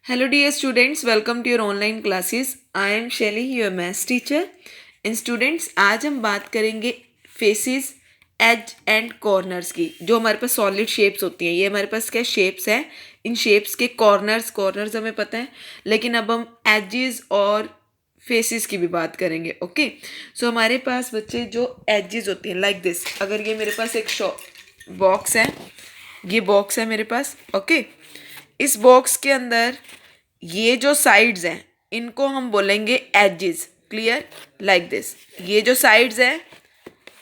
Hello dear students, welcome to your online classes. I am Shelly, your maths teacher. In students आज हम बात करेंगे faces, as and corners की, जो हमारे पास सॉलिड शेप्स होती हैं. ये हमारे पास क्या शेप्स हैं, इन शेप्स के कॉर्नर्स हमें पता है, लेकिन अब हम एजेस और फेसेस की भी बात करेंगे. ओके, सो हमारे पास बच्चे जो एजेस होती हैं लाइक दिस. अगर ये मेरे पास एक बॉक्स है, ये बॉक्स है मेरे पास. ओके, इस बॉक्स के अंदर ये जो साइड्स हैं इनको हम बोलेंगे एजेस. Clear, like this. ये जो साइड्स हैं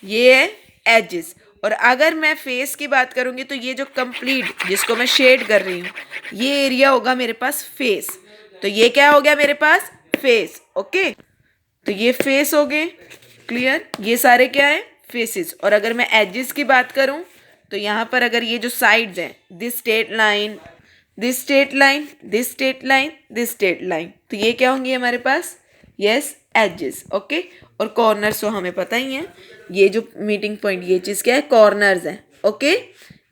ये है एजेस. और अगर मैं फेस की बात करूंगी तो ये जो कंप्लीट जिसको मैं शेड कर रही हूँ ये एरिया होगा मेरे पास फेस. तो ये क्या हो गया मेरे पास फेस. ओके, तो ये फेस हो गए. क्लियर, ये सारे क्या है फेसेस. और अगर मैं एजेस की बात करूं तो यहाँ पर अगर ये जो साइड्स हैं, this straight line, this straight line, this straight line, this straight line, तो ये क्या होंगे हमारे पास यस एजेस. ओके, और कॉर्नर्स तो हमें पता ही है, ये जो मीटिंग पॉइंट ये चीज़ क्या है कॉर्नर्स है. ओके,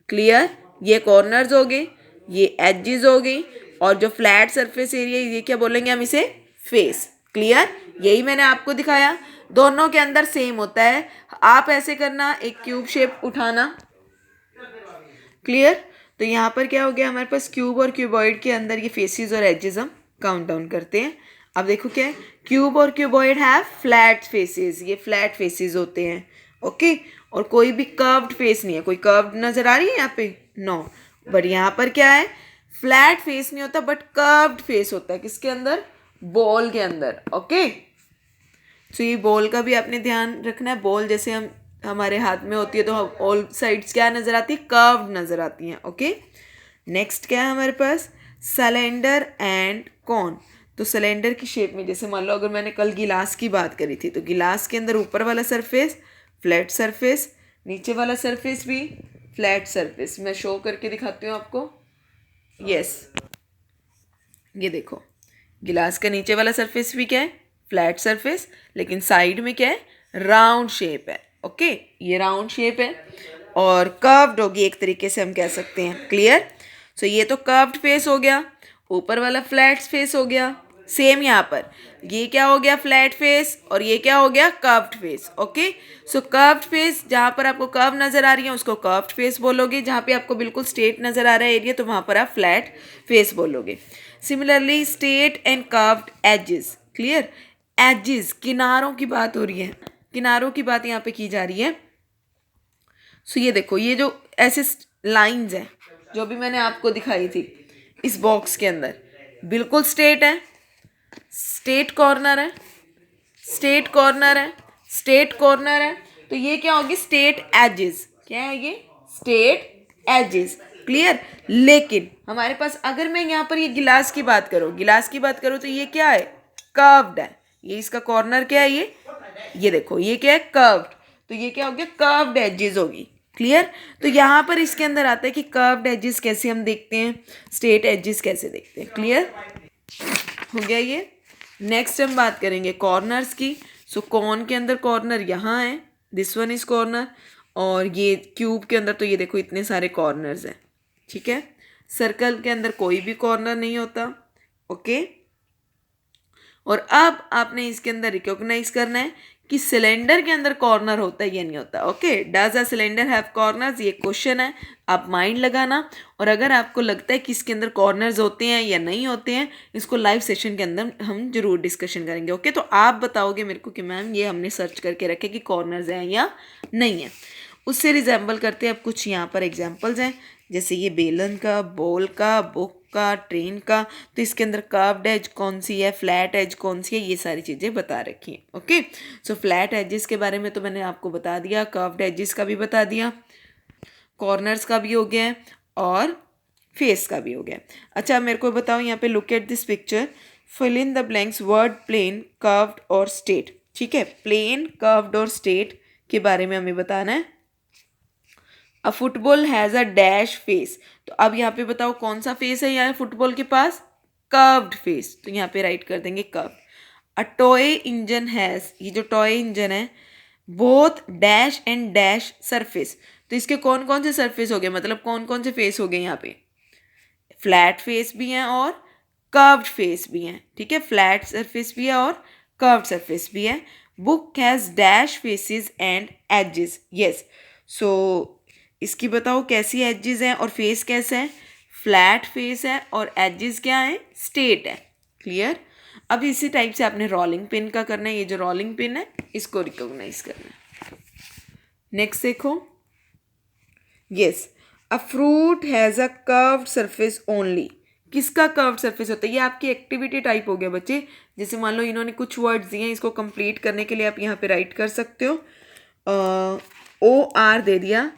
क्लियर, ये कॉर्नर्स हो गए, ये एजेस हो गई, और जो फ्लैट सरफेस एरिया ये क्या बोलेंगे हम इसे फेस. क्लियर, यही मैंने आपको दिखाया, दोनों के अंदर सेम होता है. आप ऐसे करना, एक क्यूब शेप उठाना. क्लियर, तो यहाँ पर क्या हो गया हमारे पास क्यूब और क्यूबॉइड के अंदर ये फेसेस और एजेस हम काउंट डाउन करते हैं. अब देखो क्या है, क्यूब और क्यूबॉइड हैव फ्लैट फेसेस, ये फ्लैट फेसेस होते हैं. ओके, और कोई भी कर्व्ड फेस नहीं है. कोई कर्व्ड नजर आ रही है यहाँ पे? नो. बट यहाँ पर क्या है, फ्लैट फेस नहीं होता बट कर्व्ड फेस होता है. किसके अंदर? बॉल के अंदर. ओके, सो ये बॉल का भी आपने ध्यान रखना है. बॉल जैसे हम हमारे हाथ में होती है तो ऑल साइड्स क्या नज़र आती है, कर्व्ड नज़र आती हैं. ओके, नेक्स्ट क्या है हमारे पास, सिलेंडर एंड कॉन. तो सिलेंडर की शेप में, जैसे मान लो अगर मैंने कल गिलास की बात करी थी तो गिलास के अंदर ऊपर वाला सरफेस फ्लैट सरफेस, नीचे वाला सरफेस भी फ्लैट सरफेस. मैं शो करके दिखाती हूँ आपको. यस, ये देखो, गिलास का नीचे वाला सरफेस भी क्या है फ्लैट सरफेस, लेकिन साइड में क्या है राउंड शेप है. ओके, ये राउंड शेप है और कर्व्ड होगी एक तरीके से हम कह सकते हैं. क्लियर, सो ये तो कर्व्ड फेस हो गया, ऊपर वाला फ्लैट फेस हो गया. सेम यहाँ पर ये क्या हो गया फ्लैट फेस और ये क्या हो गया कर्व्ड फेस. ओके, सो कर्व्ड फेस जहाँ पर आपको कर्व नज़र आ रही है उसको कर्व्ड फेस बोलोगे, जहाँ पे आपको बिल्कुल स्ट्रेट नज़र आ रहा है एरिया तो वहाँ पर आप फ्लैट फेस बोलोगे. Similarly straight and curved edges. Clear, edges किनारों की बात हो रही है, किनारों की बात यहाँ पे की जा रही है. सो ये देखो, ये जो ऐसे लाइंस हैं जो भी मैंने आपको दिखाई थी इस बॉक्स के अंदर बिल्कुल स्ट्रेट है, स्ट्रेट कॉर्नर है, स्ट्रेट कॉर्नर है, स्ट्रेट कॉर्नर है. तो ये क्या होगी स्ट्रेट एजेस. क्या है ये स्ट्रेट एजेस. क्लियर, लेकिन हमारे पास अगर मैं यहाँ पर ये गिलास की बात करूँ, गिलास की बात करूँ तो ये क्या है कर्व्ड है. ये इसका कॉर्नर क्या है, ये देखो ये क्या है कर्व्ड. तो ये क्या हो गया कर्व्ड एजेस होगी. क्लियर, तो यहाँ पर इसके अंदर आता है कि कर्व्ड एजेस कैसे हम देखते हैं, स्ट्रेट एजेस कैसे देखते हैं. क्लियर हो गया ये. नेक्स्ट हम बात करेंगे कॉर्नर्स की. सो कॉर्न के अंदर कॉर्नर यहाँ है, दिस वन इज कॉर्नर. और ये क्यूब के अंदर तो ये देखो इतने सारे कॉर्नर्स हैं. ठीक है, सर्कल के अंदर कोई भी कॉर्नर नहीं होता. ओके, और अब आपने इसके अंदर रिकॉग्नाइज करना है कि सिलेंडर के अंदर कॉर्नर होता है या नहीं होता. Okay, does a cylinder have corners, ये क्वेश्चन है, आप माइंड लगाना. और अगर आपको लगता है कि इसके अंदर कॉर्नर्स होते हैं या नहीं होते हैं, इसको लाइव सेशन के अंदर हम जरूर डिस्कशन करेंगे. ओके, तो आप बताओगे मेरे को कि मैम ये हमने सर्च करके रखे कि कॉर्नर्स हैं या नहीं है. उससे रिजेंबल करते हैं अब कुछ यहाँ पर एग्जाम्पल्स हैं, जैसे ये बेलन का, बॉल का, बुक का, ट्रेन का. तो इसके अंदर कर्व्ड एज कौन सी है, फ्लैट एज कौन सी है, ये सारी चीज़ें बता रखी हैं. ओके, सो फ्लैट एजेस के बारे में तो मैंने आपको बता दिया, कर्व्ड एजेस का भी बता दिया, कॉर्नर्स का भी हो गया है और फेस का भी हो गया. अच्छा, मेरे को बताओ यहाँ पे look at this picture, fill in the blanks word plane, curved और स्ट्रेट. ठीक है, प्लेन, कर्व्ड और स्ट्रेट के बारे में हमें बताना है. अ football has a dash face. तो अब यहाँ पे बताओ कौन सा फेस है यहाँ फुटबॉल के पास, कर्व्ड फेस. तो यहाँ पे राइट कर देंगे curve. A toy engine has, ये जो टॉय इंजन है, both dash and dash surface. तो इसके कौन कौन से सरफेस हो गए, मतलब कौन कौन से फेस हो गए यहाँ पे, फ्लैट फेस भी हैं और कर्व्ड फेस भी है, ठीक है, फ्लैट सरफेस भी है और कर्व्ड सरफेस भी है. Book has dash faces and edges. Yes. So इसकी बताओ कैसी एजेस हैं और फेस कैसा है. फ्लैट फेस है और एजेस क्या है, स्ट्रेट है. क्लियर. अब इसी टाइप से आपने रोलिंग पिन का करना है. ये जो रोलिंग पिन है इसको रिकॉग्नाइज करना है. नेक्स्ट देखो. Yes. A fruit has a curved surface only. किसका कर्व्ड सरफेस होता है. ये आपकी एक्टिविटी टाइप हो गया बच्चे. जैसे मान लो इन्होंने कुछ वर्ड्स दिए हैं, इसको कंप्लीट करने के लिए आप यहाँ पे राइट कर सकते हो. OR दे दिया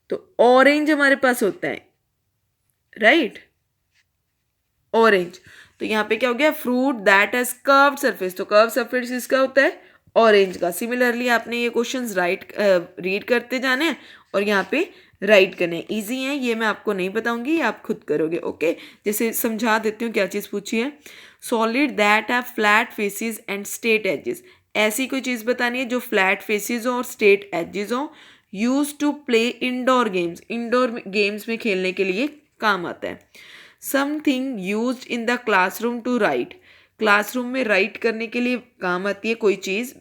तो ऑरेंज हमारे पास होता है, राइट. ऑरेंज. तो यहाँ पे क्या हो गया, fruit that has curved surface. तो कर्व सरफेस इसका होता है ऑरेंज का. सिमिलरली आपने ये क्वेश्चंस रीड करते जाने हैं और यहाँ पे राइट करने. इजी है ये, मैं आपको नहीं बताऊंगी, आप खुद करोगे. ओके. जैसे समझा देती हूँ क्या चीज़ पूछी है. Solid that have flat faces and straight edges. ऐसी कोई चीज़ बतानी है जो फ्लैट फेसेस हो और स्ट्रेट एजेस हो. Use to play indoor games. Indoor games में खेलने के लिए काम आता है. Something use in the classroom to write. Classroom में राइट करने के लिए काम आती है कोई चीज़.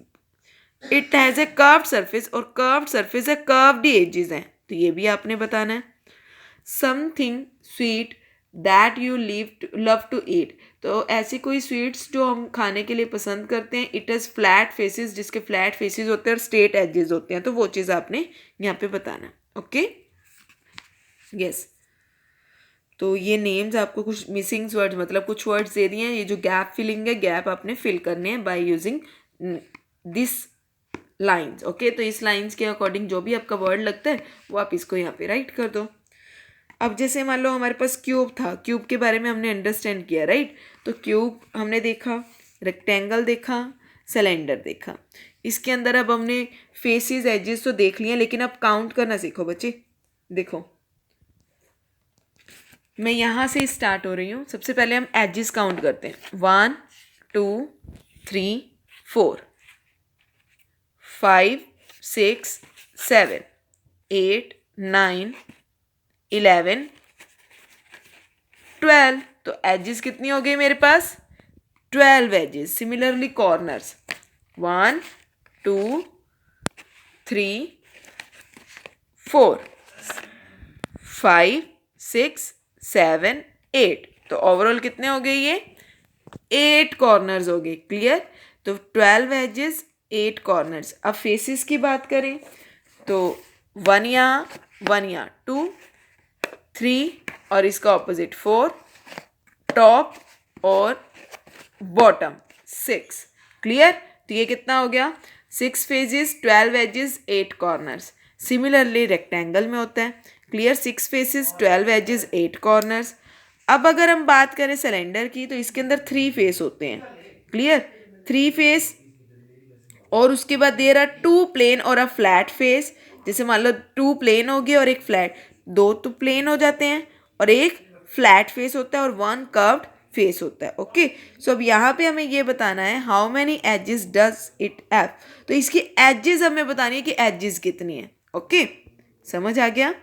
It has a curved surface और कर्व्ड सरफेस है, कर्व्ड एजेस हैं, तो ये भी आपने बताना है. Something sweet that you love to eat. तो ऐसी कोई स्वीट्स जो हम खाने के लिए पसंद करते हैं. इट हैज़ फ्लैट फेसेस, जिसके फ्लैट फेसेस होते हैं और स्ट्रेट एजेस होते हैं, तो वो चीज़ आपने यहाँ पे बताना है. ओके. यस. तो ये नेम्स आपको कुछ मिसिंग वर्ड्स, मतलब कुछ वर्ड्स दे दिए हैं. ये जो गैप फिलिंग है, गैप आपने फिल करने हैं by using this lines. Okay. तो इस लाइन्स के अकॉर्डिंग जो भी आपका वर्ड लगता है वो आप इसको यहाँ पे राइट कर दो. अब जैसे मान लो हमारे पास क्यूब था. क्यूब के बारे में हमने अंडरस्टैंड किया, राइट. तो क्यूब हमने देखा, रेक्टेंगल देखा, सिलेंडर देखा. इसके अंदर अब हमने फेसेस एजेस तो देख लिए, लेकिन अब काउंट करना सीखो बच्चे. देखो मैं यहाँ से स्टार्ट हो रही हूँ. सबसे पहले हम एजेस काउंट करते हैं. 1 2 3 4 5 6 7 8 9 11 12. तो एजेस कितनी हो गई मेरे पास, 12 एजेस. Similarly corners 1 2 3 4 5 6 7 8. तो ओवरऑल कितने हो गए, ये 8 कॉर्नर्स हो गए. क्लियर. तो 12 एजेस, 8 कॉर्नर्स. अब फेसेस की बात करें तो 1 यहाँ, 1 यहाँ, 2 3 और इसका ऑपोजिट 4, टॉप और बॉटम 6. क्लियर. तो ये कितना हो गया, 6 faces, 12 edges, 8 corners. Similarly rectangle में होता है. क्लियर. 6 faces, 12 edges, 8 corners. अब अगर हम बात करें सिलेंडर की तो इसके अंदर 3 फेस होते हैं. क्लियर. 3 फेस और उसके बाद देयर आर 2 प्लेन और अ फ्लैट फेस. जैसे मान लो 2 प्लेन हो गए और एक फ्लैट. 2 तो प्लेन हो जाते हैं और एक फ्लैट फेस होता है और 1 कर्व्ड फेस होता है. ओके. सो अब यहाँ पे हमें ये बताना है how many edges does it have. तो इसकी एजेस हमें बतानी है कि एजेस कितनी है. ओके. समझ आ गया.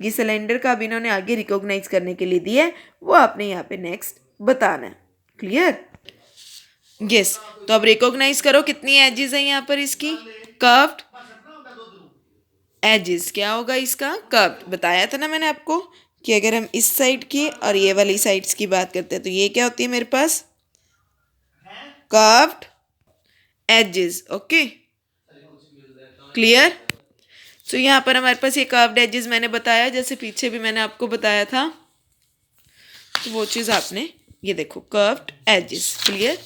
ये सिलेंडर का अब इन्होंने आगे रिकॉग्नाइज करने के लिए दिया है, वो आपने यहाँ पे नेक्स्ट बताना है. क्लियर. यस. तो अब रिकॉग्नाइज करो कितनी एजेस है यहाँ पर इसकी. Curved edges. क्या होगा इसका, कर्व्ड. बताया था ना मैंने आपको कि अगर हम इस साइड की और ये वाली साइड्स की बात करते हैं तो ये क्या होती है मेरे पास, कर्व्ड एजेस. ओके. क्लियर. सो यहाँ पर हमारे पास ये कर्व्ड एजेस मैंने बताया, जैसे पीछे भी मैंने आपको बताया था, तो वो चीज़ आपने ये देखो, कर्व्ड एजेस. क्लियर.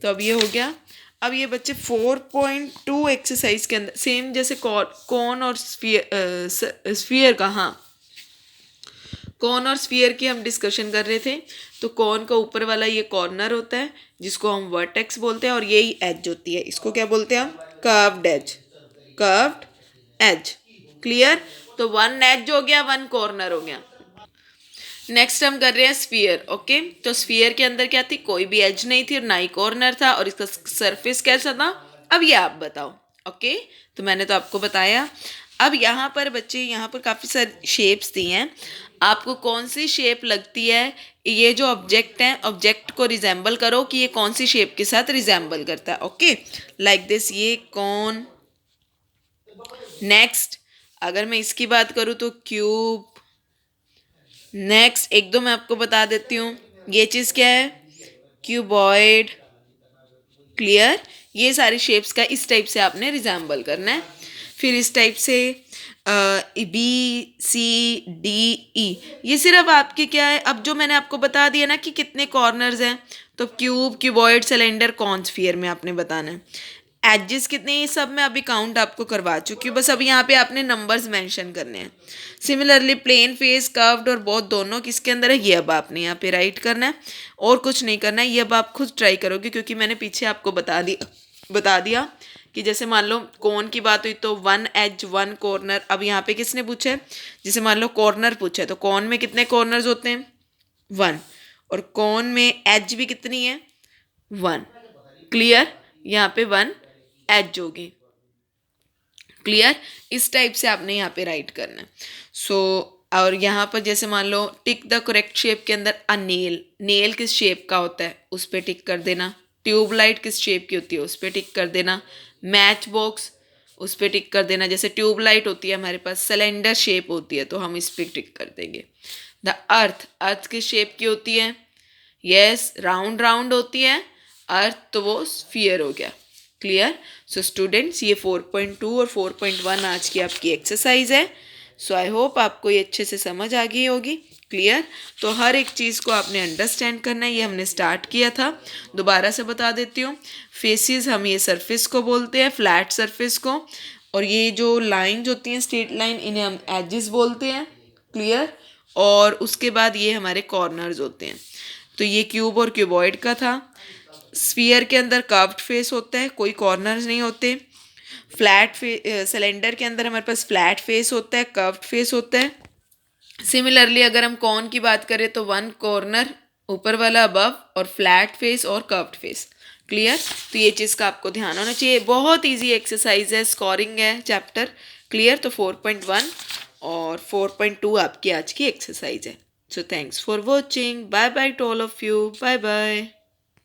तो अब ये हो गया. अब ये बच्चे 4.2 एक्सरसाइज के अंदर सेम जैसे कॉन और स्फीयर का, हाँ, कॉन और स्फीयर की हम डिस्कशन कर रहे थे. तो कॉन का ऊपर वाला ये कॉर्नर होता है जिसको हम वर्टेक्स बोलते हैं और यही एज होती है, इसको क्या बोलते हैं हम, curved edge. Curved edge. Clear. तो 1 एज हो गया, 1 कॉर्नर हो गया. नेक्स्ट हम कर रहे हैं स्फीयर. ओके. तो स्फीयर के अंदर क्या थी, कोई भी एज नहीं थी और ना ही कॉर्नर था और इसका सरफेस कैसा था. अब ये आप बताओ. ओके. तो मैंने तो आपको बताया. अब यहाँ पर बच्चे, यहाँ पर काफ़ी सारे शेप्स दी हैं. आपको कौन सी शेप लगती है, ये जो ऑब्जेक्ट है ऑब्जेक्ट को रिजेंबल करो कि ये कौन सी शेप के साथ रिजेंबल करता है. ओके, लाइक दिस, ये कौन. नेक्स्ट अगर मैं इसकी बात करूँ तो क्यूब. नेक्स्ट एक दो मैं आपको बता देती हूँ, ये चीज़ क्या है, क्यूबॉइड. क्लियर. ये सारी शेप्स का इस टाइप से आपने रिजेंबल करना है. फिर इस टाइप से बी सी डी ई, ये सिर्फ आपके क्या है, अब जो मैंने आपको बता दिया ना कि कितने कॉर्नर्स हैं, तो cube, cuboid, cylinder, cone, sphere में आपने बताना है. एजेस कितने, ये सब मैं अभी काउंट आपको करवा चुकी हूँ, बस अब यहाँ पे आपने नंबर्स मेंशन करने हैं. सिमिलरली प्लेन, फेस, कर्व्ड और बोथ दोनों किसके अंदर है, ये अब आपने यहाँ पे राइट करना है और कुछ नहीं करना है. ये अब आप खुद ट्राई करोगे क्योंकि मैंने पीछे आपको बता दिया कि जैसे मान लो कोन की बात हुई तो 1 एज 1 कॉर्नर. अब यहाँ पे किसने पूछा है, जैसे मान लो कॉर्नर पूछा है तो कॉन में कितने कॉर्नर्स होते हैं, 1. और कॉन में एज भी कितनी है, 1. क्लियर. यहाँ पे 1 एज होगी. क्लियर. इस टाइप से आपने यहाँ पे राइट करना है. सो और यहाँ पर जैसे मान लो टिक द करेक्ट शेप के अंदर अ नेल. नेल किस शेप का होता है उस पर टिक कर देना. ट्यूबलाइट किस शेप की होती है उस पर टिक कर देना. मैच बॉक्स उस पर टिक कर देना. जैसे ट्यूबलाइट होती है हमारे पास सिलेंडर शेप होती है तो हम इस पर टिक कर देंगे. द अर्थ, अर्थ किस शेप की होती है, यस राउंड राउंड होती है अर्थ, तो वो स्फीयर हो गया. क्लियर. सो स्टूडेंट्स ये 4.2 और 4.1 आज की आपकी एक्सरसाइज है. सो आई होप आपको ये अच्छे से समझ आ गई होगी. क्लियर. तो हर एक चीज़ को आपने अंडरस्टैंड करना है. ये हमने स्टार्ट किया था, दोबारा से बता देती हूँ. फेसेस हम ये सरफेस को बोलते हैं, फ्लैट सरफेस को. और ये जो लाइन्स होती हैं स्ट्रेट लाइन, इन्हें हम एजेस बोलते हैं. क्लियर. और उसके बाद ये हमारे कॉर्नर्स होते हैं. तो ये क्यूब और क्यूबॉइड का था. स्फीयर के अंदर कर्व्ड फेस होता है, कोई कॉर्नर्स नहीं होते. सिलेंडर के अंदर हमारे पास फ्लैट फेस होता है, कर्व्ड फेस होता है. सिमिलरली अगर हम कॉन की बात करें तो 1 कॉर्नर ऊपर वाला अबव और फ्लैट फेस और कर्व्ड फेस. क्लियर. तो ये चीज़ का आपको ध्यान होना चाहिए. बहुत इजी एक्सरसाइज है, स्कोरिंग है चैप्टर. क्लियर. तो 4.1 और 4.2 आपकी आज की एक्सरसाइज है. So thanks for watching. Bye bye to all of you. Bye bye.